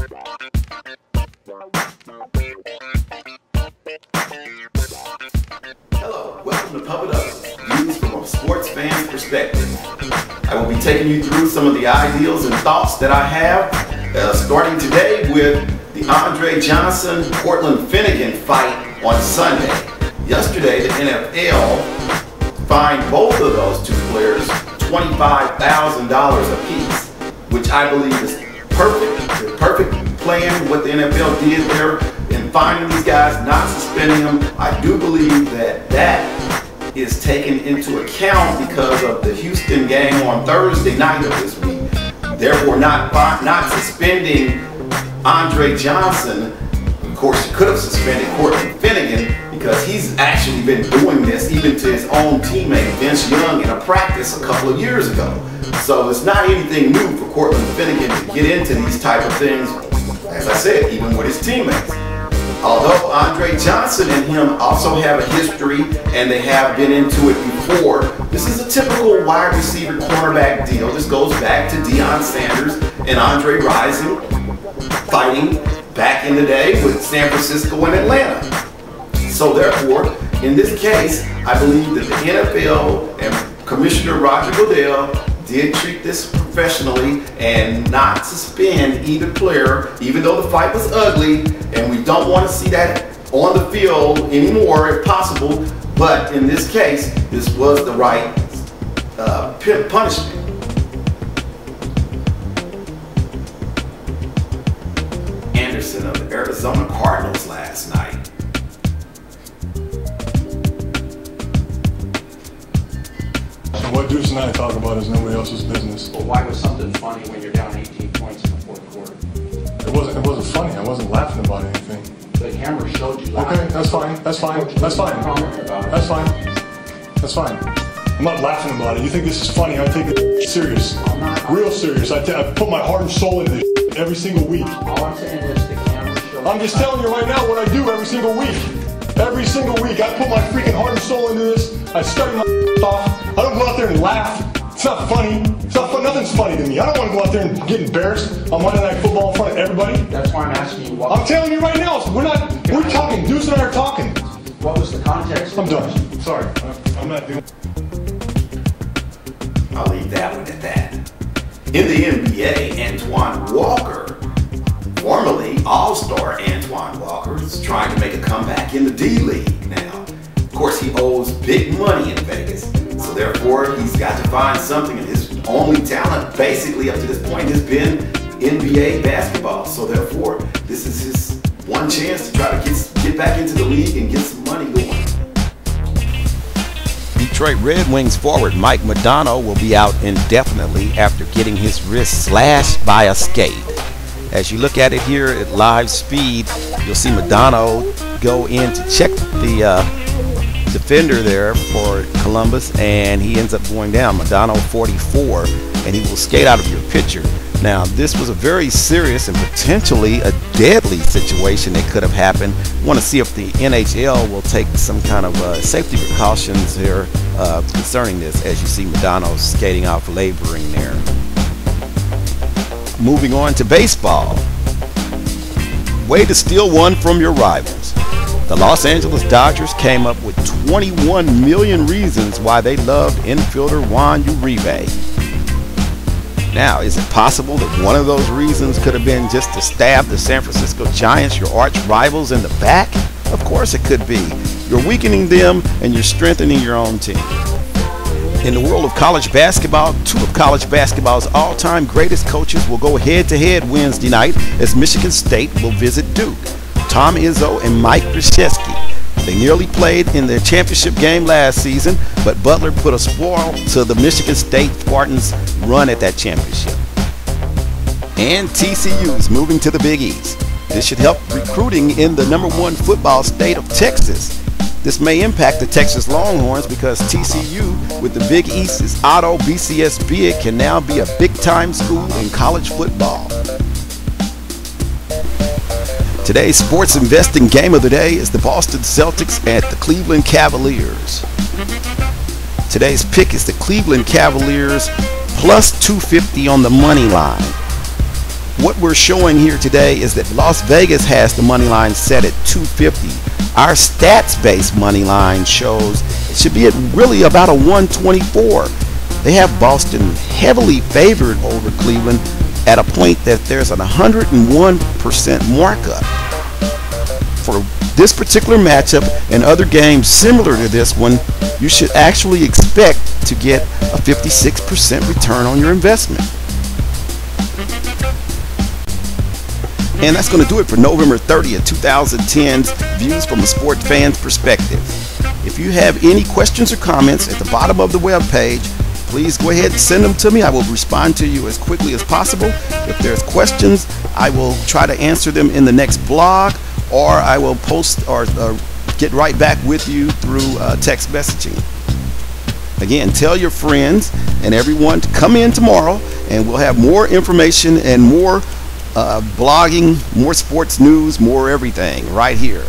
Hello, welcome to Pub It Up, views from a sports fan's perspective. I will be taking you through some of the ideals and thoughts that I have, starting today with the Andre Johnson Cortland Finnegan fight on Sunday. Yesterday, the NFL fined both of those two players $25,000 apiece, which I believe is perfect. The perfect plan what the NFL did there in finding these guys, not suspending them. I do believe that that is taken into account because of the Houston game on Thursday night of this week. Therefore, not suspending Andre Johnson. Of course, you could have suspended Cortland Finnegan because he's actually been doing this even to his own teammate Vince Young in a practice a couple of years ago. So it's not anything new for Cortland Finnegan to get into these type of things, as I said, even with his teammates. Although Andre Johnson and him also have a history and they have been into it before, this is a typical wide receiver cornerback deal. This goes back to Deion Sanders and Andre Rison fighting back in the day with San Francisco and Atlanta. So therefore, in this case, I believe that the NFL and Commissioner Roger Goodell did treat this professionally and not suspend either player, even though the fight was ugly, and we don't want to see that on the field anymore if possible. But in this case, this was the right punishment. Anderson of the Arizona Cardinals last night. What Deuce and I talk about is nobody else's business. But why was something funny when you're down 18 points in the fourth quarter? It wasn't funny. I wasn't laughing about anything. The camera showed you laughing. Okay, that's fine. That's fine. That's fine. That's fine. That's fine. I'm not laughing about it. You think this is funny? I take it serious. I'm not. Real serious. I put my heart and soul into this every single week. All I'm saying is the camera showed I'm just telling you right now what I do every single week. Every single week, I put my freaking heart and soul into this. I study my off. I don't go out there and laugh. It's not funny. It's not fun. Nothing's funny to me. I don't want to go out there and get embarrassed on Monday Night Football in front of everybody. That's why I'm asking you what. I'm telling you right now, we're talking. Deuce and I are talking. What was the context? I'm done. Sorry. I'm not doing. I'll leave that one at that. In the NBA, Antoine Walker, formerly All-Star Antoine Walker, is trying to make a comeback in the D-League now. Of course, he owes big money in Vegas, so therefore he's got to find something, and his only talent basically up to this point has been NBA basketball. So therefore, this is his one chance to try to get back into the league and get some money going. Detroit Red Wings forward Mike Modano will be out indefinitely after getting his wrist slashed by a skate. As you look at it here at live speed, you'll see Modano go in to check the defender there for Columbus, and he ends up going down. Modano 44, and he will skate out of your picture. Now, this was a very serious and potentially a deadly situation that could have happened. I want to see if the NHL will take some kind of safety precautions here concerning this, as you see Modano skating off, laboring there. Moving on to baseball. Way to steal one from your rivals. The Los Angeles Dodgers came up with 21 million reasons why they loved infielder Juan Uribe. Now, is it possible that one of those reasons could have been just to stab the San Francisco Giants, your arch rivals, in the back? Of course it could be. You're weakening them and you're strengthening your own team. In the world of college basketball, two of college basketball's all-time greatest coaches will go head-to-head Wednesday night as Michigan State will visit Duke. Tom Izzo and Mike Krzyzewski. They nearly played in their championship game last season, but Butler put a spoil to the Michigan State Spartans' run at that championship. And TCU is moving to the Big East. This should help recruiting in the #1 football state of Texas. This may impact the Texas Longhorns because TCU, with the Big East's Otto BCS bid, can now be a big-time school in college football. Today's sports investing game of the day is the Boston Celtics at the Cleveland Cavaliers. Today's pick is the Cleveland Cavaliers plus 250 on the money line. what we're showing here today is that Las Vegas has the money line set at 250. Our stats-based money line shows it should be at really about a 124. They have Boston heavily favored over Cleveland at a point that there's an 101% markup. For this particular matchup and other games similar to this one, you should actually expect to get a 56% return on your investment. And that's going to do it for November 30th, 2010's Views from a Sports Fan's Perspective. If you have any questions or comments at the bottom of the web page, please go ahead and send them to me. I will respond to you as quickly as possible. If there's questions, I will try to answer them in the next blog, or I will post or get right back with you through text messaging. Again, tell your friends and everyone to come in tomorrow, and we'll have more information and more blogging, more sports news, more everything right here.